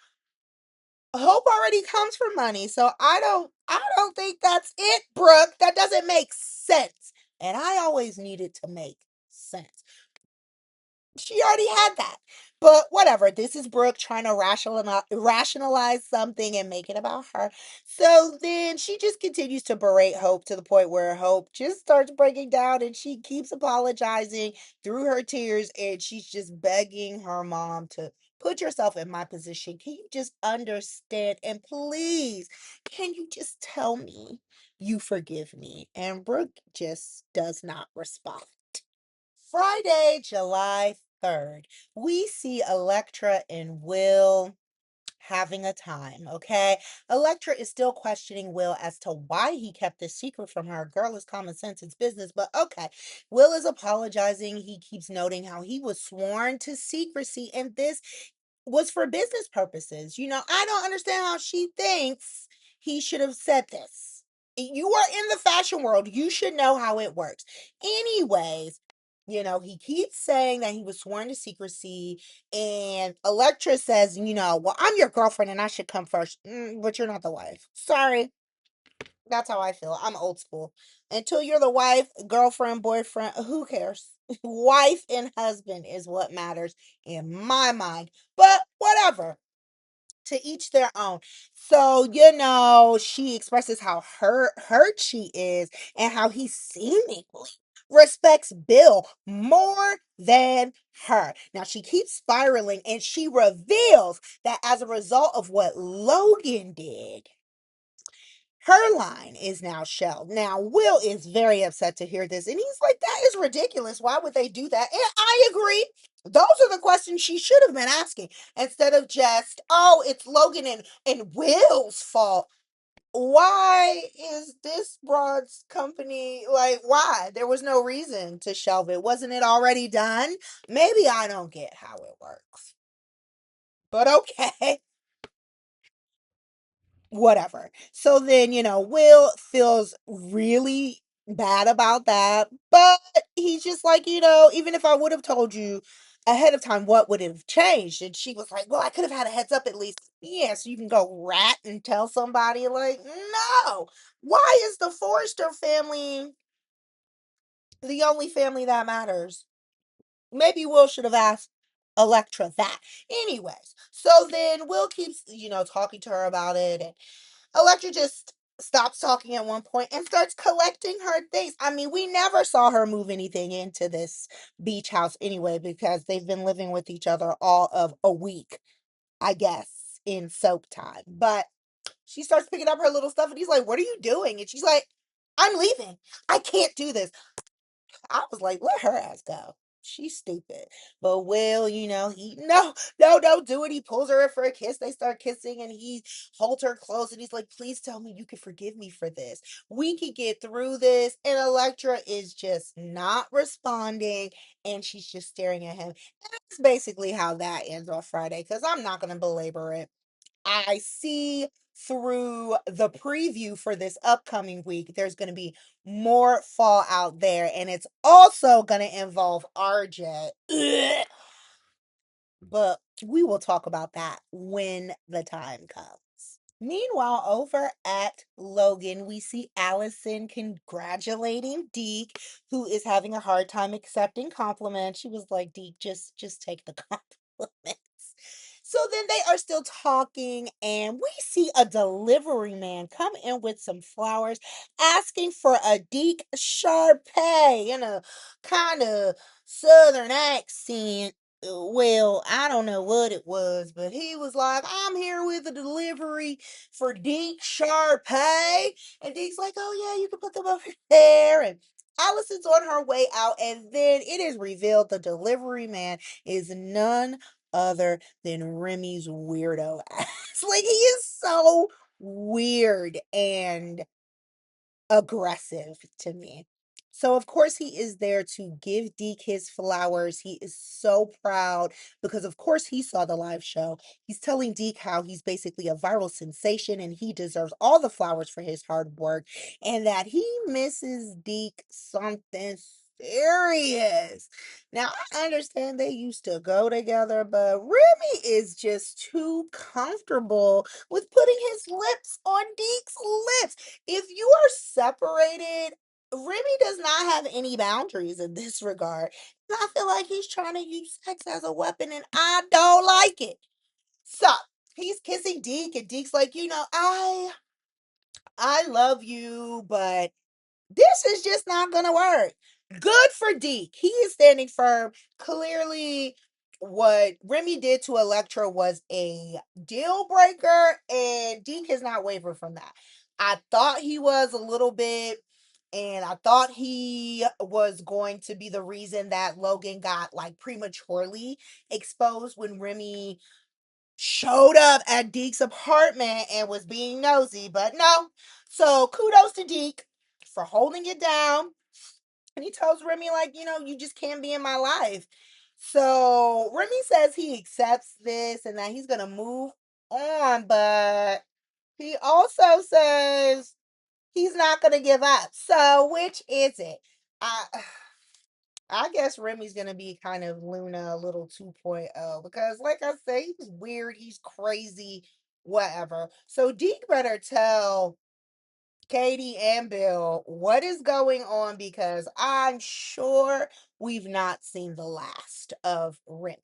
Hope already comes for money, so I don't think that's it, Brooke. That doesn't make sense. And I always needed to make sense. She already had that. But whatever. This is Brooke trying to rationalize something and make it about her. So then she just continues to berate Hope to the point where Hope just starts breaking down, and she keeps apologizing through her tears, and she's just begging her mom to put yourself in my position. Can you just understand? And please, can you just tell me you forgive me? And Brooke just does not respond. Friday, July 3rd, we see Electra and Will having a time, okay? Electra is still questioning Will as to why he kept this secret from her. Girl, is common sense, it's business, but okay. Will is apologizing. He keeps noting how he was sworn to secrecy, and this was for business purposes. I don't understand how she thinks he should have said this. You are in the fashion world. You should know how it works. Anyways, he keeps saying that he was sworn to secrecy, and Electra says, well, I'm your girlfriend and I should come first. But you're not the wife. Sorry. That's how I feel. I'm old school. Until you're the wife, girlfriend, boyfriend, who cares? Wife and husband is what matters in my mind. But whatever. To each their own. So, she expresses how hurt she is and how he seemingly respects Bill more than her. Now, she keeps spiraling, and she reveals that as a result of what Logan did, her line is now shelved. Now, Will is very upset to hear this, and he's like, that is ridiculous. Why would they do that? And I agree. Those are the questions she should have been asking, instead of just, oh, it's Logan and Will's fault. Why is this broad's company, like, why? There was no reason to shelve it. Wasn't it already done? Maybe I don't get how it works. But okay. Whatever. So then, Will feels really bad about that, but he's just like, even if I would have told you ahead of time, what would have changed? And she was like, well, I could have had a heads up at least. Yeah, so you can go rat and tell somebody, like, no. Why is the Forrester family the only family that matters? Maybe Will should have asked Electra that. Anyways, so then Will keeps, talking to her about it, and Electra just stops talking at one point and starts collecting her things. I mean, we never saw her move anything into this beach house anyway, because they've been living with each other all of a week, I guess, in soap time. But she starts picking up her little stuff, and he's like, what are you doing? And she's like, I'm leaving. I can't do this. I was like, let her ass go. She's stupid. But Will, he no, don't do it. He pulls her in for a kiss. They start kissing, and he holds her close, and he's like, please tell me you can forgive me for this. We can get through this. And Electra is just not responding, and she's just staring at him. And that's basically how that ends on Friday, because I'm not gonna belabor it. I see through the preview for this upcoming week, there's going to be more fallout there, and it's also going to involve RJ. Ugh. But we will talk about that when the time comes. Meanwhile, over at Logan, we see Allison congratulating Deke, who is having a hard time accepting compliments. She was like, Deke, just take the compliments. So then they are still talking, and we see a delivery man come in with some flowers, asking for a Deke Sharpay in a kind of southern accent. Well, I don't know what it was, but he was like, I'm here with a delivery for Deke Sharpay. And Deke's like, oh, yeah, you can put them over there. And Allison's on her way out. And then it is revealed the delivery man is none other than Remy's weirdo ass. Like, he is so weird and aggressive to me. So of course he is there to give Deke his flowers. He is so proud because of course he saw the live show. He's telling Deke how he's basically a viral sensation and he deserves all the flowers for his hard work and that he misses Deke something serious. Now I understand they used to go together, but Remy is just too comfortable with putting his lips on Deke's lips. If you are separated, Remy does not have any boundaries in this regard. And I feel like he's trying to use sex as a weapon, and I don't like it. So he's kissing Deke, and Deke's like, I love you, but this is just not gonna work. Good for Deke. He is standing firm. Clearly, what Remy did to Electra was a deal breaker, and Deke has not wavered from that. I thought he was a little bit, and I thought he was going to be the reason that Logan got like prematurely exposed when Remy showed up at Deke's apartment and was being nosy, but no. So kudos to Deke for holding it down. And he tells Remy, like, you just can't be in my life. So Remy says he accepts this and that he's gonna move on, but he also says he's not gonna give up. So which is it? I I guess Remy's gonna be kind of Luna a little 2.0 because, like I say, he's weird, he's crazy, whatever. So Deke better tell Katie and Bill what is going on because I'm sure we've not seen the last of Remy.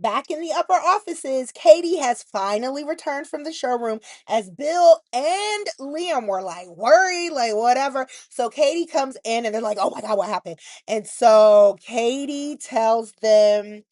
Back in the upper offices, Katie has finally returned from the showroom as Bill and Liam were like worried, like whatever. So Katie comes in and they're like, oh my God, what happened? And so Katie tells them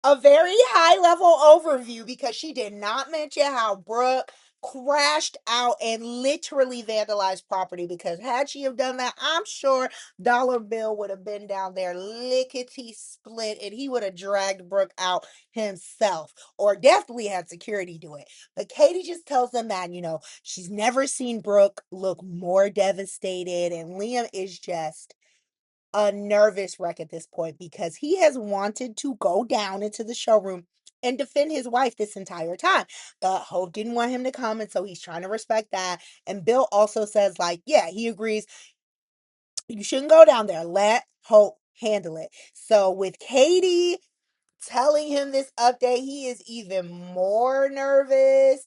a very high level overview because she did not mention how Brooke crashed out and literally vandalized property because had she have done that, I'm sure Dollar Bill would have been down there lickety split and he would have dragged Brooke out himself or definitely had security do it. But Katie just tells them that, she's never seen Brooke look more devastated and Liam is just a nervous wreck at this point because he has wanted to go down into the showroom and defend his wife this entire time. But Hope didn't want him to come, and so he's trying to respect that. And Bill also says, like, yeah, he agrees you shouldn't go down there. Let Hope handle it. So with Katie telling him this update, he is even more nervous.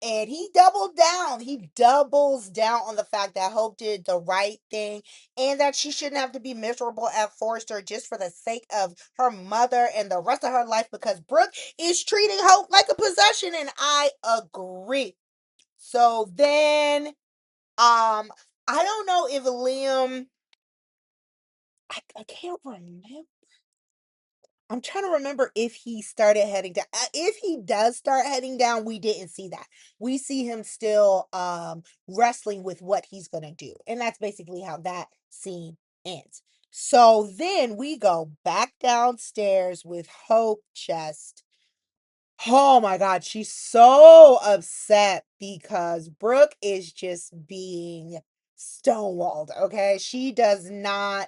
And he doubled down. He doubles down on the fact that Hope did the right thing and that she shouldn't have to be miserable at Forrester just for the sake of her mother and the rest of her life because Brooke is treating Hope like a possession. And I agree. So then, I don't know if Liam, I can't remember. I'm trying to remember if he started heading down. If he does start heading down, we didn't see that. We see him still wrestling with what he's gonna do. And that's basically how that scene ends. So then we go back downstairs with Hope just oh my God, she's so upset because Brooke is just being stonewalled, okay? She does not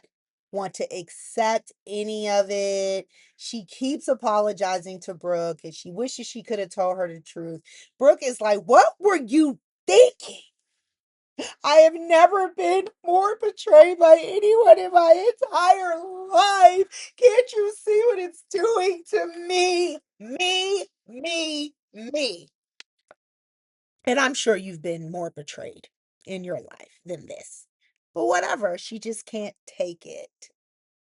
want to accept any of it. She keeps apologizing to Brooke and she wishes she could have told her the truth. Brooke is like, what were you thinking? I have never been more betrayed by anyone in my entire life. Can't you see what it's doing to me? Me. And I'm sure you've been more betrayed in your life than this. But whatever, she just can't take it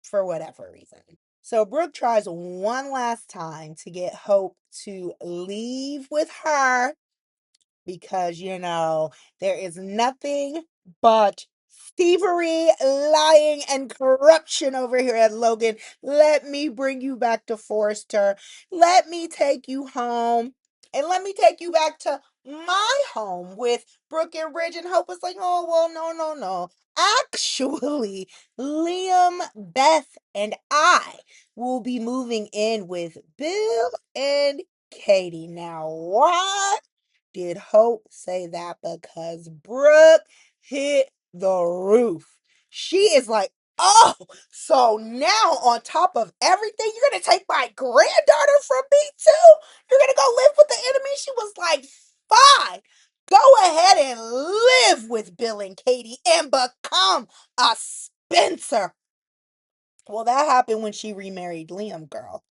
for whatever reason. So Brooke tries one last time to get Hope to leave with her because, there is nothing but thievery, lying, and corruption over here at Logan. Let me bring you back to Forrester. Let me take you home. And let me take you back to my home with Brooke and Ridge. And Hope was like, oh, well, no. Actually, Liam, Beth, and I will be moving in with Bill and Katie. Now, why did Hope say that? Because Brooke hit the roof. She is like, oh, so now on top of everything, you're going to take my granddaughter from me too? You're going to go live with the enemy? She was like, fine. Go ahead and live with Bill and Katie and become a Spencer. Well, that happened when she remarried Liam, girl.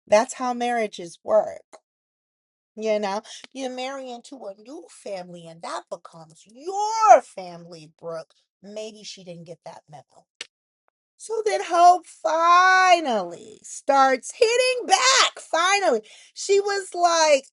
That's how marriages work. You know, you marry into a new family and that becomes your family, Brooke. Maybe she didn't get that memo. So then Hope finally starts hitting back. Finally. She was like,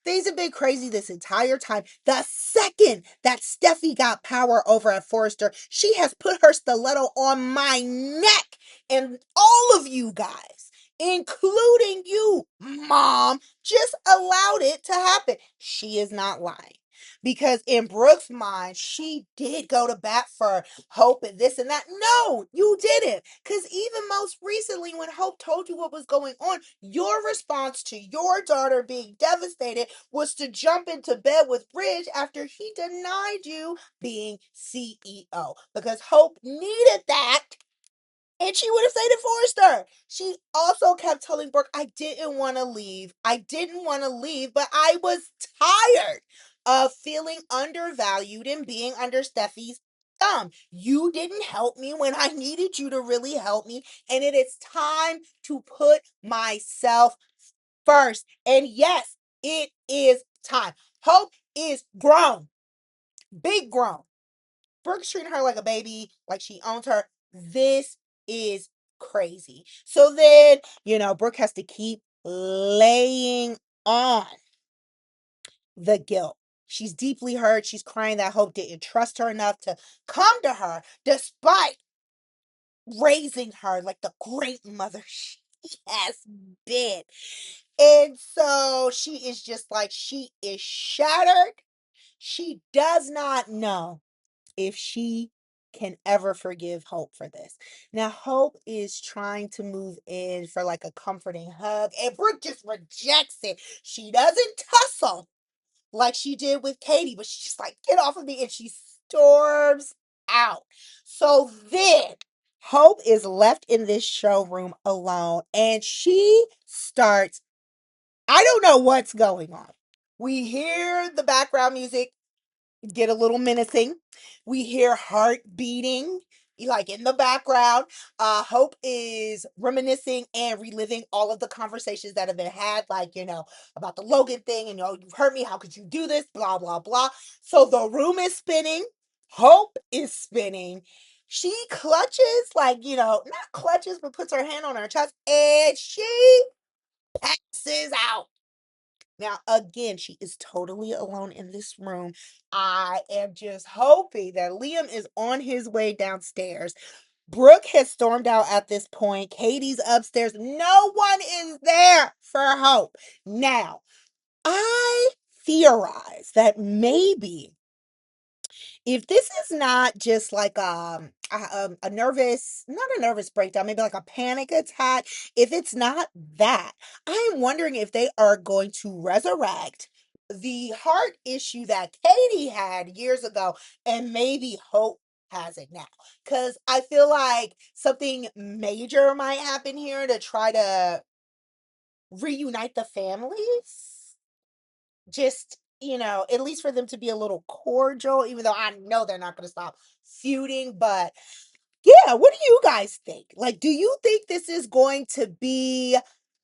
things have been crazy this entire time. The second that Steffi got power over at Forrester, she has put her stiletto on my neck. And all of you guys, including you, Mom, just allowed it to happen. She is not lying. Because in Brooke's mind, she did go to bat for Hope and this and that. No, you didn't. Because even most recently, when Hope told you what was going on, your response to your daughter being devastated was to jump into bed with Ridge after he denied you being CEO. Because Hope needed that. And she would have stayed at Forrester. She also kept telling Brooke, I didn't want to leave. But I was tired of feeling undervalued and being under Steffi's thumb. You didn't help me when I needed you to really help me. And it is time to put myself first. And yes, it is time. Hope is grown, big grown. Brooke's treating her like a baby, like she owns her. This is crazy. So then, Brooke has to keep laying on the guilt. She's deeply hurt. She's crying that Hope didn't trust her enough to come to her despite raising her like the great mother she has been. And so she is just like, she is shattered. She does not know if she can ever forgive Hope for this. Now, Hope is trying to move in for like a comforting hug, and Brooke just rejects it. She doesn't tussle like she did with Katie, but she's just like, get off of me, and she storms out. So then Hope is left in this showroom alone, and she starts, I don't know what's going on. We hear the background music get a little menacing. We hear heart beating, like in the background. Hope is reminiscing and reliving all of the conversations that have been had, like, about the Logan thing, and, you've hurt me. How could you do this? Blah, blah, blah. So the room is spinning. Hope is spinning. She clutches, like, not clutches, but puts her hand on her chest, and she passes out. Now, again, she is totally alone in this room. I am just hoping that Liam is on his way downstairs. Brooke has stormed out at this point. Katie's upstairs. No one is there for Hope. Now, I theorize that maybe if this is not just like a nervous, not a nervous breakdown, maybe like a panic attack, if it's not that, I'm wondering if they are going to resurrect the heart issue that Katie had years ago, and maybe Hope has it now. Because I feel like something major might happen here to try to reunite the families. Just at least for them to be a little cordial, even though I know they're not going to stop feuding. But yeah, what do you guys think? Like, do you think this is going to be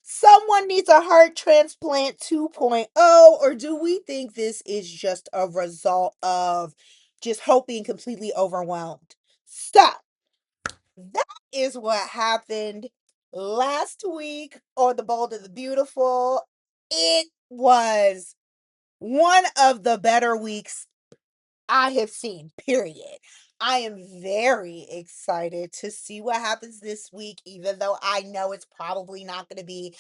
someone needs a heart transplant 2.0, or do we think this is just a result of just hope being completely overwhelmed? So, that is what happened last week on The Bold and the Beautiful. It was one of the better weeks I have seen, period. I am very excited to see what happens this week, even though I know it's probably not going to be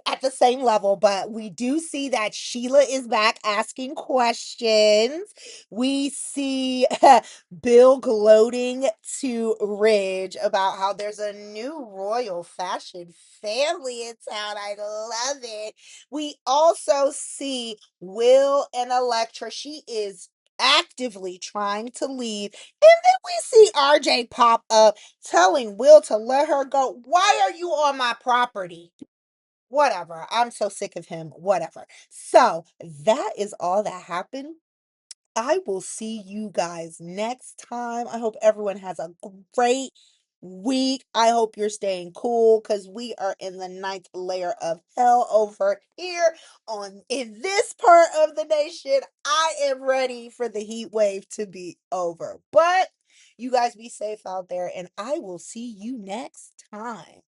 at the same level. But we do see that Sheila is back asking questions. We see Bill gloating to Ridge about how there's a new royal fashion family in town. I love it. We also see Will and Electra. She is actively trying to leave. And then we see RJ pop up telling Will to let her go. Why are you on my property? Whatever. I'm so sick of him. Whatever. So that is all that happened. I will see you guys next time. I hope everyone has a great week. I hope you're staying cool because we are in the ninth layer of hell over here in this part of the nation. I am ready for the heat wave to be over. But you guys be safe out there, and I will see you next time.